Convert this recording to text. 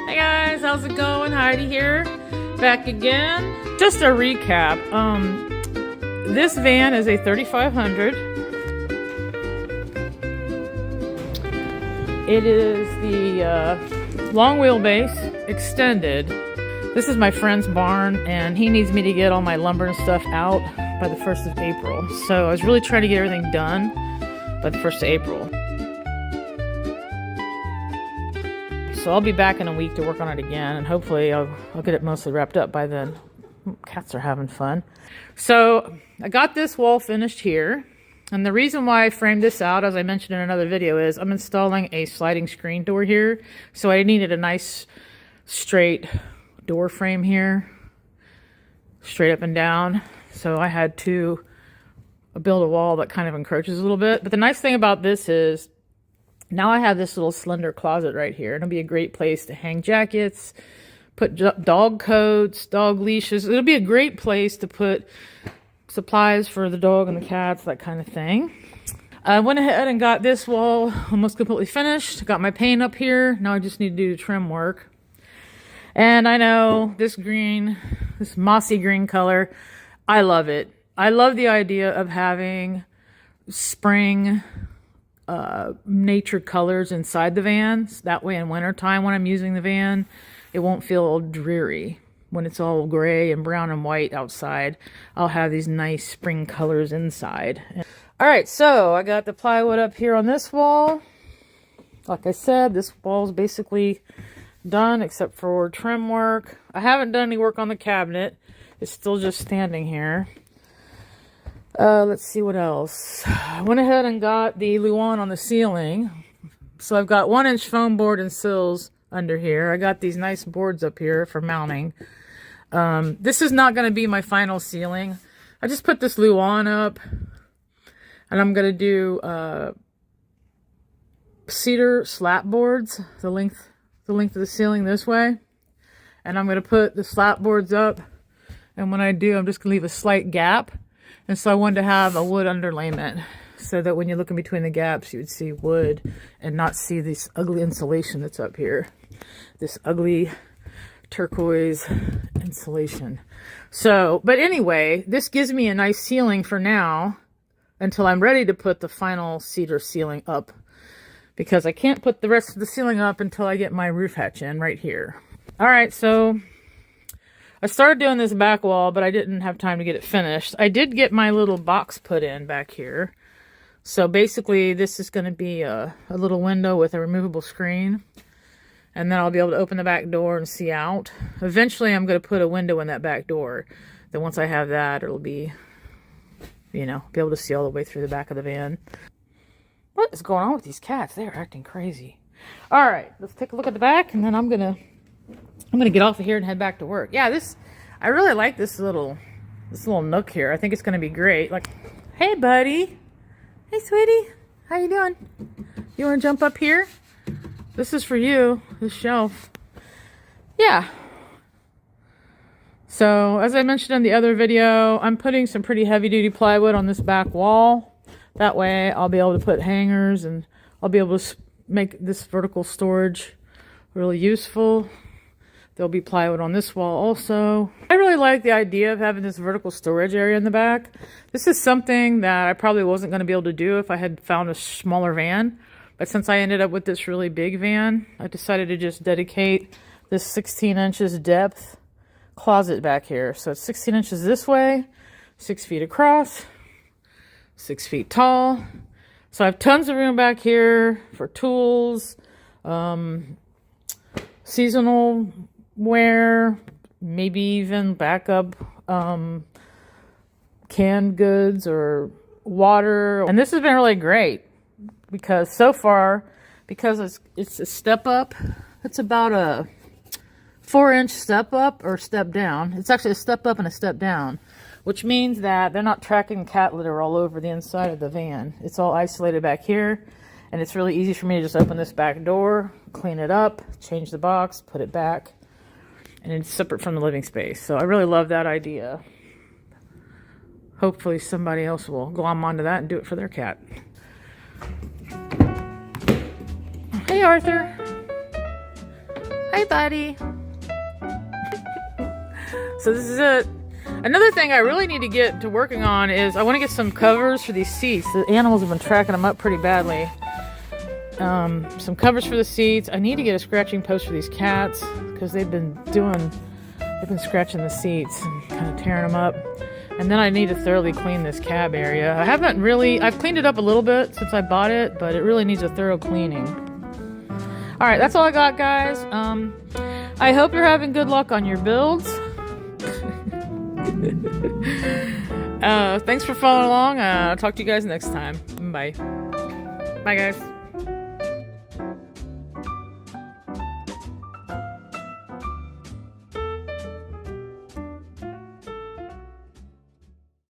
Hey guys, how's it going? Heidi here, back again. Just a recap. This van is a 3500. It is the long wheelbase extended. This is my friend's barn, and he needs me to get all my lumber and stuff out by the 1st of April. So I was really trying to get everything done by the 1st of April. So I'll be back in a week to work on it again, and hopefully I'll get it mostly wrapped up by then. Cats are having fun. So I got this wall finished here, and the reason why I framed this out, as I mentioned in another video, is I'm installing a sliding screen door here. So I needed a nice straight door frame here, straight up and down. So I had to build a wall that kind of encroaches a little bit. But the nice thing about this is now I have this little slender closet right here. It'll be a great place to hang jackets, put dog coats, dog leashes. It'll be a great place to put supplies for the dog and the cats, that kind of thing. I went ahead and got this wall almost completely finished. Got my paint up here. Now I just need to do the trim work. And I know this green, this mossy green color, I love it. I love the idea of having spring nature colors inside the van. That way in wintertime when I'm using the van, it won't feel dreary. When it's all gray and brown and white outside, I'll have these nice spring colors inside. All right, so I got the plywood up here on this wall. Like I said, this wall's basically done except for trim work. I haven't done any work on the cabinet. It's still just standing here. Let's see what else. I went ahead and got the Luan on the ceiling. So I've got 1-inch foam board and sills under here. I got these nice boards up here for mounting. This is not going to be my final ceiling. I just put this Luan up, and I'm going to do cedar slat boards, the length of the ceiling this way. And I'm going to put the slat boards up, and when I do, I'm just going to leave a slight gap. And so I wanted to have a wood underlayment so that when you're looking between the gaps, you would see wood and not see this ugly insulation that's up here. This ugly turquoise insulation. So, but anyway, this gives me a nice ceiling for now until I'm ready to put the final cedar ceiling up, because I can't put the rest of the ceiling up until I get my roof hatch in right here. All right, so I started doing this back wall, but I didn't have time to get it finished. I did get my little box put in back here. So basically, this is going to be a little window with a removable screen. And then I'll be able to open the back door and see out. Eventually, I'm going to put a window in that back door. Then once I have that, it'll be, be able to see all the way through the back of the van. What is going on with these cats? They're acting crazy. All right, let's take a look at the back, and then I'm gonna get off of here and head back to work. Yeah, I really like this little nook here. I think it's gonna be great. Like, hey buddy, hey sweetie, how you doing? You want to jump up here? This is for you. This shelf. Yeah. So as I mentioned in the other video, I'm putting some pretty heavy-duty plywood on this back wall. That way, I'll be able to put hangers, and I'll be able to make this vertical storage really useful. There'll be plywood on this wall also. I really like the idea of having this vertical storage area in the back. This is something that I probably wasn't going to be able to do if I had found a smaller van. But since I ended up with this really big van, I decided to just dedicate this 16 inches depth closet back here. So it's 16 inches this way, 6 feet across, 6 feet tall. So I have tons of room back here for tools, seasonal wear, maybe even backup canned goods or water. And this has been really great because so far, because it's a step up, it's about a 4-inch step up or step down. It's actually a step up and a step down, which means that they're not tracking cat litter all over the inside of the van. It's all isolated back here, and it's really easy for me to just open this back door, clean it up, change the box, put it back, and it's separate from the living space. So I really love that idea. Hopefully somebody else will glom onto that and do it for their cat. Hey, Arthur. Hey, buddy. So this is it. Another thing I really need to get to working on is I want to get some covers for these seats. The animals have been tracking them up pretty badly. Some covers for the seats. I need to get a scratching post for these cats because they've been scratching the seats and kind of tearing them up. And then I need to thoroughly clean this cab area. I've cleaned it up a little bit since I bought it, but it really needs a thorough cleaning. All right, that's all I got, guys. I hope you're having good luck on your builds. Thanks for following along. I'll talk to you guys next time. Bye. Bye, guys.